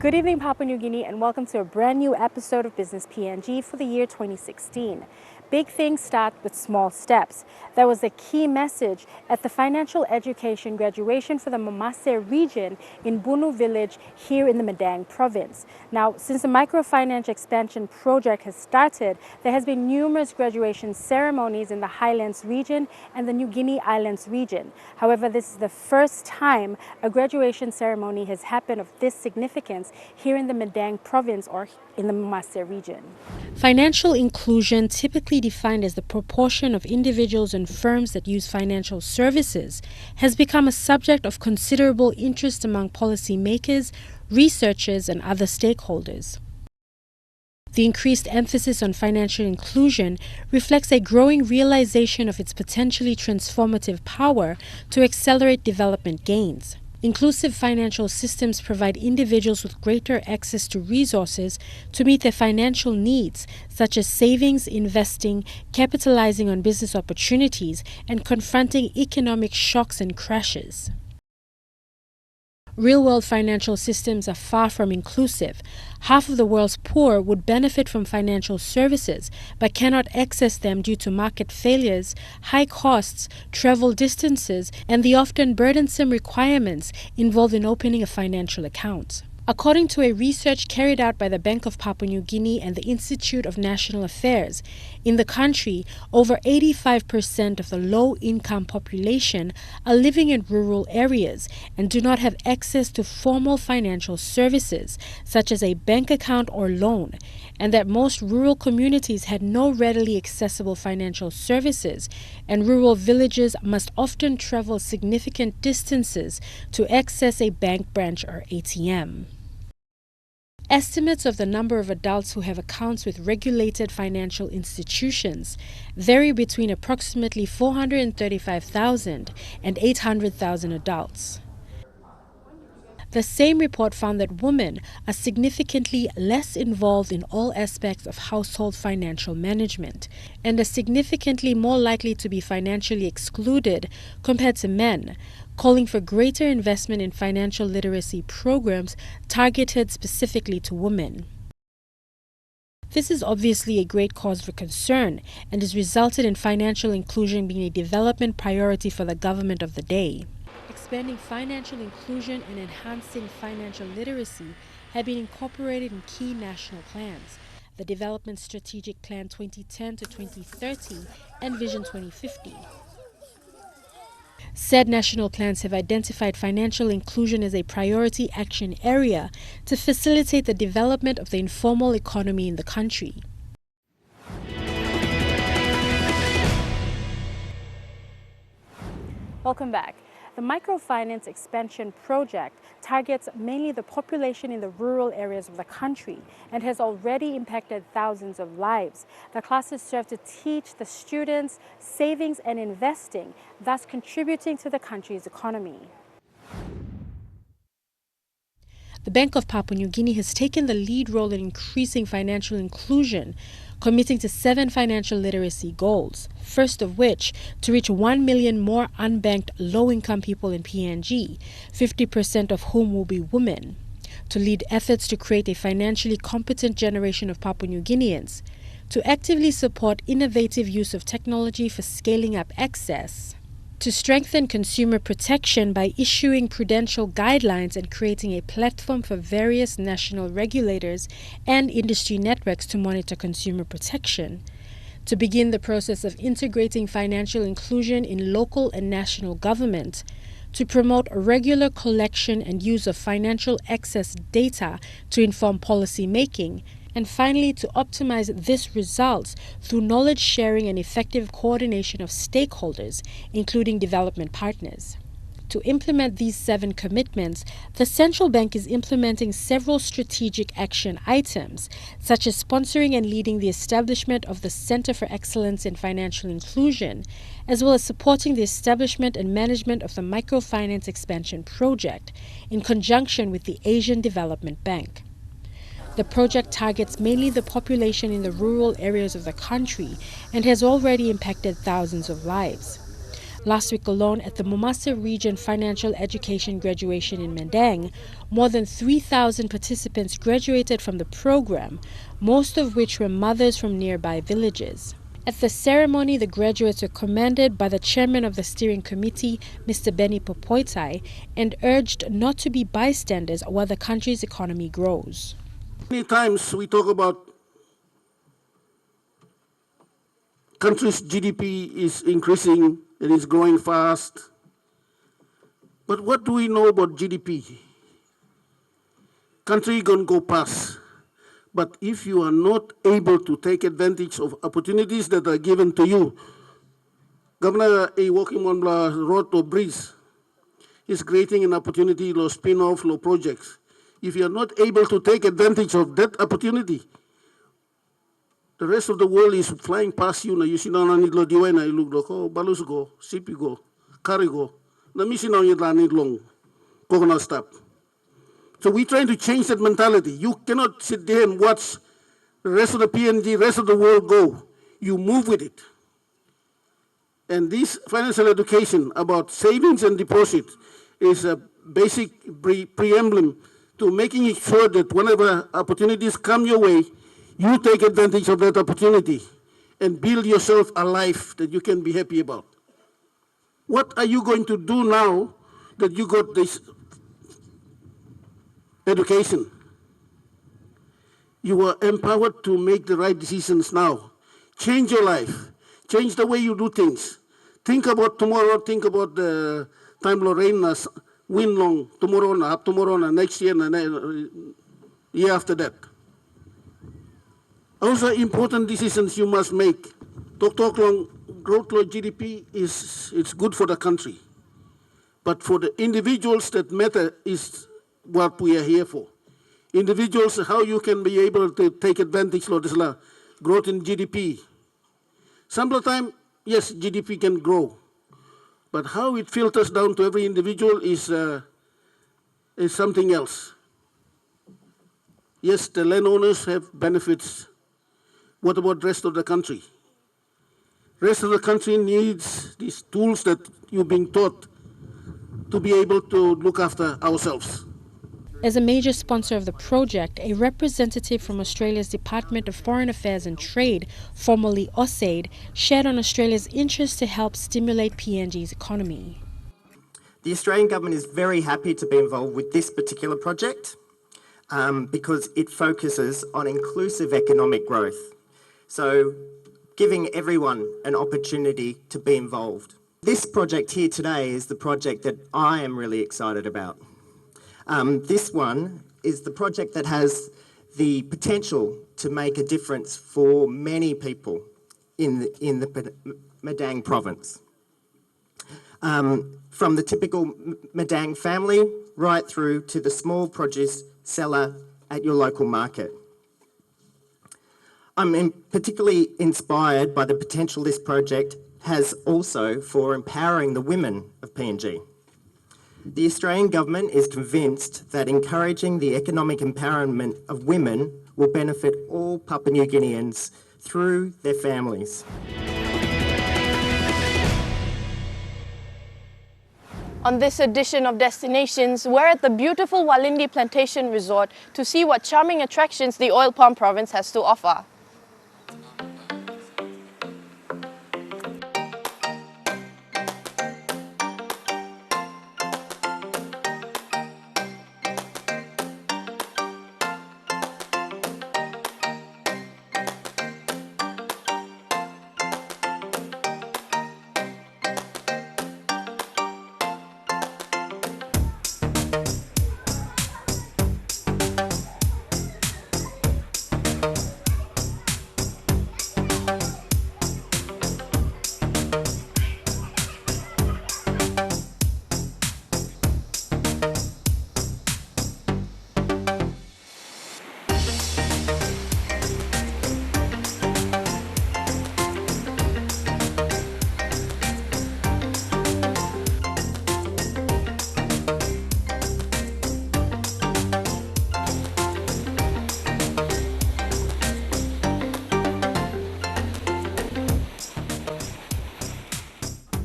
Good evening, Papua New Guinea, and welcome to a brand new episode of Business PNG for the year 2016. Big things start with small steps. That was the key message at the financial education graduation for the Momase region in Bunu village here in the Madang province. Now, since the Microfinance Expansion Project has started, there has been numerous graduation ceremonies in the Highlands region and the New Guinea Islands region. However, this is the first time a graduation ceremony has happened of this significance here in the Madang province or in the Momase region. Financial inclusion, typically defined as the proportion of individuals and firms that use financial services, has become a subject of considerable interest among policymakers, researchers, and other stakeholders. The increased emphasis on financial inclusion reflects a growing realization of its potentially transformative power to accelerate development gains. Inclusive financial systems provide individuals with greater access to resources to meet their financial needs, such as savings, investing, capitalizing on business opportunities, and confronting economic shocks and crashes. Real-world financial systems are far from inclusive. Half of the world's poor would benefit from financial services, but cannot access them due to market failures, high costs, travel distances, and the often burdensome requirements involved in opening a financial account. According to a research carried out by the Bank of Papua New Guinea and the Institute of National Affairs, in the country, over 85% of the low-income population are living in rural areas and do not have access to formal financial services, such as a bank account or loan, and that most rural communities had no readily accessible financial services, and rural villages must often travel significant distances to access a bank branch or ATM. Estimates of the number of adults who have accounts with regulated financial institutions vary between approximately 435,000 and 800,000 adults. The same report found that women are significantly less involved in all aspects of household financial management and are significantly more likely to be financially excluded compared to men, calling for greater investment in financial literacy programs targeted specifically to women. This is obviously a great cause for concern and has resulted in financial inclusion being a development priority for the government of the day. Expanding financial inclusion and enhancing financial literacy have been incorporated in key national plans, the Development Strategic Plan 2010 to 2030 and Vision 2050. Said national plans have identified financial inclusion as a priority action area to facilitate the development of the informal economy in the country. Welcome back. The Microfinance Expansion Project targets mainly the population in the rural areas of the country and has already impacted thousands of lives. The classes serve to teach the students savings and investing, thus contributing to the country's economy. The Bank of Papua New Guinea has taken the lead role in increasing financial inclusion, committing to 7 financial literacy goals, first of which to reach 1 million more unbanked low-income people in PNG, 50% of whom will be women, to lead efforts to create a financially competent generation of Papua New Guineans, to actively support innovative use of technology for scaling up access, to strengthen consumer protection by issuing prudential guidelines and creating a platform for various national regulators and industry networks to monitor consumer protection, to begin the process of integrating financial inclusion in local and national government, to promote regular collection and use of financial access data to inform policy making, and finally to optimize this results through knowledge sharing and effective coordination of stakeholders, including development partners. To implement these 7 commitments, the central bank is implementing several strategic action items, such as sponsoring and leading the establishment of the Center for Excellence in Financial Inclusion, as well as supporting the establishment and management of the Microfinance Expansion Project in conjunction with the Asian Development Bank. The project targets mainly the population in the rural areas of the country and has already impacted thousands of lives. Last week alone, at the Momase Region Financial Education graduation in Madang, more than 3,000 participants graduated from the program, most of which were mothers from nearby villages. At the ceremony, the graduates were commended by the chairman of the steering committee, Mr. Benny Popoitai, and urged not to be bystanders while the country's economy grows. Many times we talk about country's GDP is increasing, it is growing fast. But what do we know about GDP? Country gonna go past. But if you are not able to take advantage of opportunities that are given to you, Governor a working on the road or bridge is creating an opportunity, low spin-off, low projects. If you are not able to take advantage of that opportunity, the rest of the world is flying past you. Na you see now need lo diwa na ilug lo ko balus go, sipi go, kari go. Na misi now yet need long, coconut stop. So we're trying to change that mentality. You cannot sit there and watch the rest of the PNG, rest of the world go. You move with it. And this financial education about savings and deposits is a basic preamble to making it sure that whenever opportunities come your way, you take advantage of that opportunity and build yourself a life that you can be happy about. What are you going to do now that you got this education? You are empowered to make the right decisions now. Change your life. Change the way you do things. Think about tomorrow. Think about the time Lorraine win long tomorrow, tomorrow, next year, and year after that. Also, important decisions you must make. Talk long growth low GDP it's good for the country, but for the individuals that matter is what we are here for. Individuals, how you can be able to take advantage of this growth in GDP. Some of the time, yes, GDP can grow, but how it filters down to every individual is something else. Yes, the landowners have benefits. What about the rest of the country? Rest of the country needs these tools that you've been taught to be able to look after ourselves. As a major sponsor of the project, a representative from Australia's Department of Foreign Affairs and Trade, formerly AUSAID, shared on Australia's interest to help stimulate PNG's economy. The Australian government is very happy to be involved with this particular project because it focuses on inclusive economic growth. So giving everyone an opportunity to be involved. This project here today is the project that I am really excited about. This one is the project that has the potential to make a difference for many people in the Madang province. From the typical Madang family right through to the small produce seller at your local market. I'm particularly inspired by the potential this project has also for empowering the women of PNG. The Australian government is convinced that encouraging the economic empowerment of women will benefit all Papua New Guineans through their families. On this edition of Destinations, we're at the beautiful Walindi Plantation Resort to see what charming attractions the oil palm province has to offer.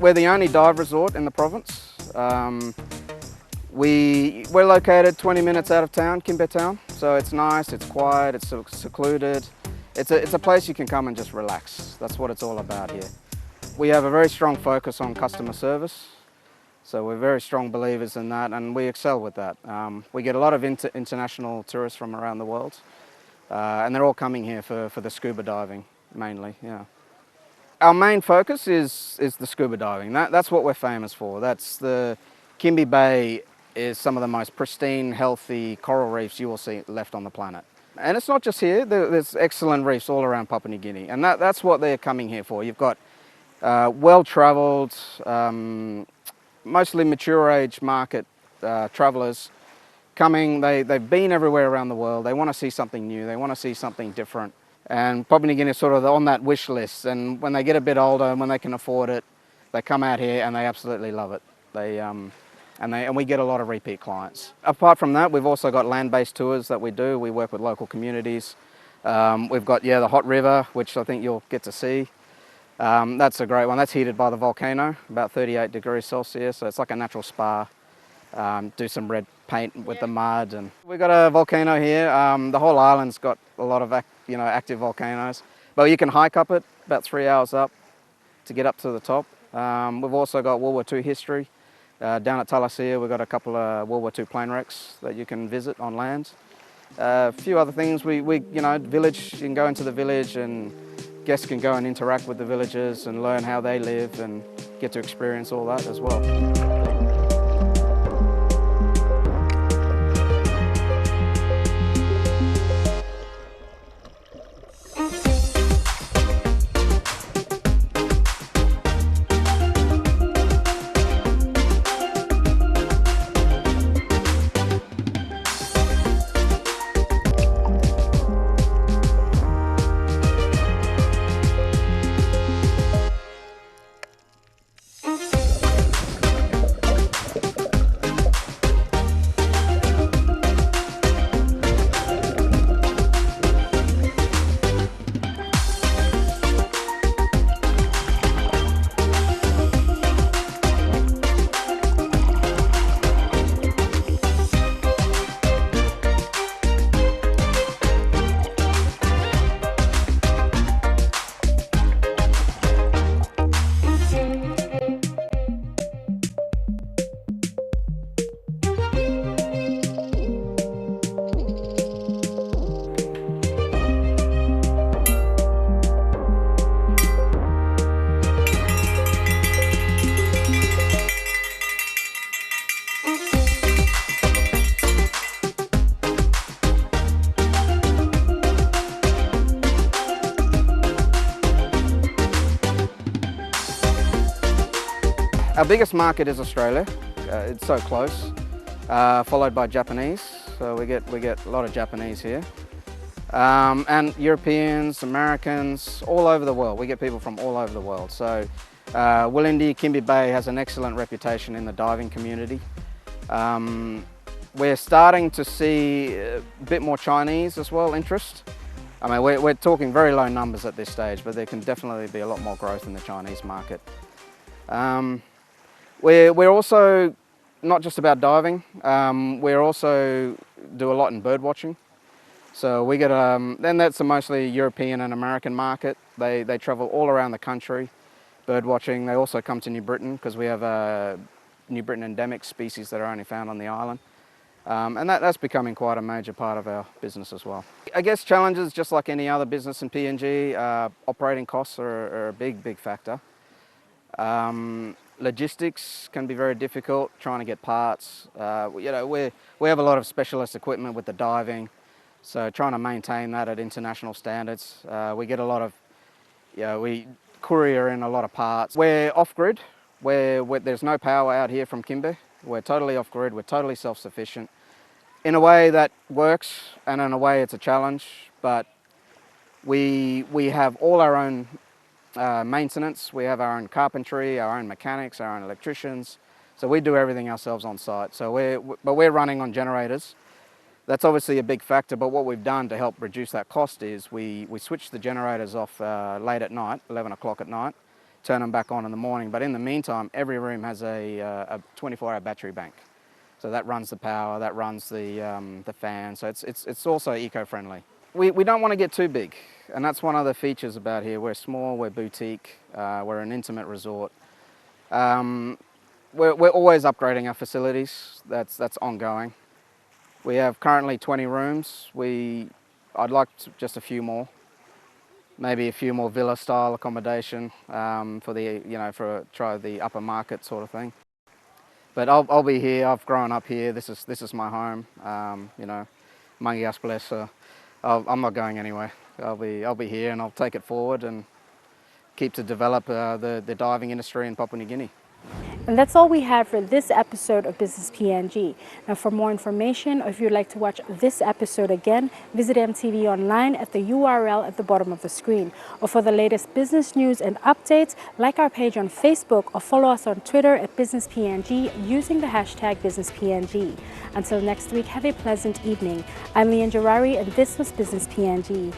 We're the only dive resort in the province. We're located 20 minutes out of town, Kimbe town, so it's nice, it's quiet, it's secluded. It's a place you can come and just relax. That's what it's all about here. We have a very strong focus on customer service, so we're very strong believers in that, and we excel with that. We get a lot of international tourists from around the world, and they're all coming here for the scuba diving, mainly, yeah. Our main focus is the scuba diving. That's what we're famous for. That's the Kimbe Bay is some of the most pristine, healthy coral reefs you will see left on the planet. And it's not just here, there's excellent reefs all around Papua New Guinea, and that's what they're coming here for. You've got well-travelled, mostly mature age market travellers coming. They've been everywhere around the world. They want to see something new, they want to see something different. And Papua New Guinea is sort of on that wish list, and when they get a bit older and when they can afford it, they come out here and they absolutely love it. And we get a lot of repeat clients. Apart from that, we've also got land-based tours that we do. We work with local communities. We've got, the Hot River, which I think you'll get to see. That's a great one. That's heated by the volcano, about 38 degrees Celsius, so it's like a natural spa. Do some red paint with the mud, and we've got a volcano here. The whole island's got a lot of active volcanoes, but you can hike up it about 3 hours up to get up to the top. We've also got World War II history. Down at Talasia, we've got a couple of World War II plane wrecks that you can visit on land. A few other things, village, you can go into the village and guests can go and interact with the villagers and learn how they live and get to experience all that as well. Our biggest market is Australia. It's so close, followed by Japanese. So we get a lot of Japanese here, and Europeans, Americans, all over the world. We get people from all over the world. So Walindi, Kimbe Bay has an excellent reputation in the diving community. We're starting to see a bit more Chinese as well interest. I mean, we're talking very low numbers at this stage, but there can definitely be a lot more growth in the Chinese market. We're also not just about diving, we also do a lot in bird watching. So we get, then that's a mostly European and American market. They travel all around the country, bird watching. They also come to New Britain because we have New Britain endemic species that are only found on the island. And that's becoming quite a major part of our business as well. I guess challenges, just like any other business in PNG, operating costs are a big factor. Logistics can be very difficult, trying to get parts. We have a lot of specialist equipment with the diving, so trying to maintain that at international standards. We get a lot of, we courier in a lot of parts. We're off-grid, there's no power out here from Kimbe. We're totally off-grid, we're totally self-sufficient. In a way that works, and in a way it's a challenge, but we have all our own maintenance. We have our own carpentry, our own mechanics, our own electricians. So we do everything ourselves on site. So we're running on generators. That's obviously a big factor, but what we've done to help reduce that cost is we switch the generators off late at night, 11 o'clock at night, turn them back on in the morning. But in the meantime, every room has a 24-hour battery bank. So that runs the power, that runs the fan. So it's also eco-friendly. We don't want to get too big, and that's one of the features about here. We're small, we're boutique, we're an intimate resort. We're always upgrading our facilities. That's ongoing. We have currently 20 rooms. I'd like just a few more. Maybe a few more villa-style accommodation for try the upper market sort of thing. But I'll be here. I've grown up here. This is my home. Mangi Aspless. So I'm not going anywhere. I'll be here, and I'll take it forward and keep to develop the diving industry in Papua New Guinea. And that's all we have for this episode of Business PNG. Now, for more information, or if you'd like to watch this episode again, visit MTV Online at the URL at the bottom of the screen. Or for the latest business news and updates, like our page on Facebook or follow us on Twitter at Business PNG using the hashtag Business PNG. Until next week, have a pleasant evening. I'm Leanne Jarari, and this was Business PNG.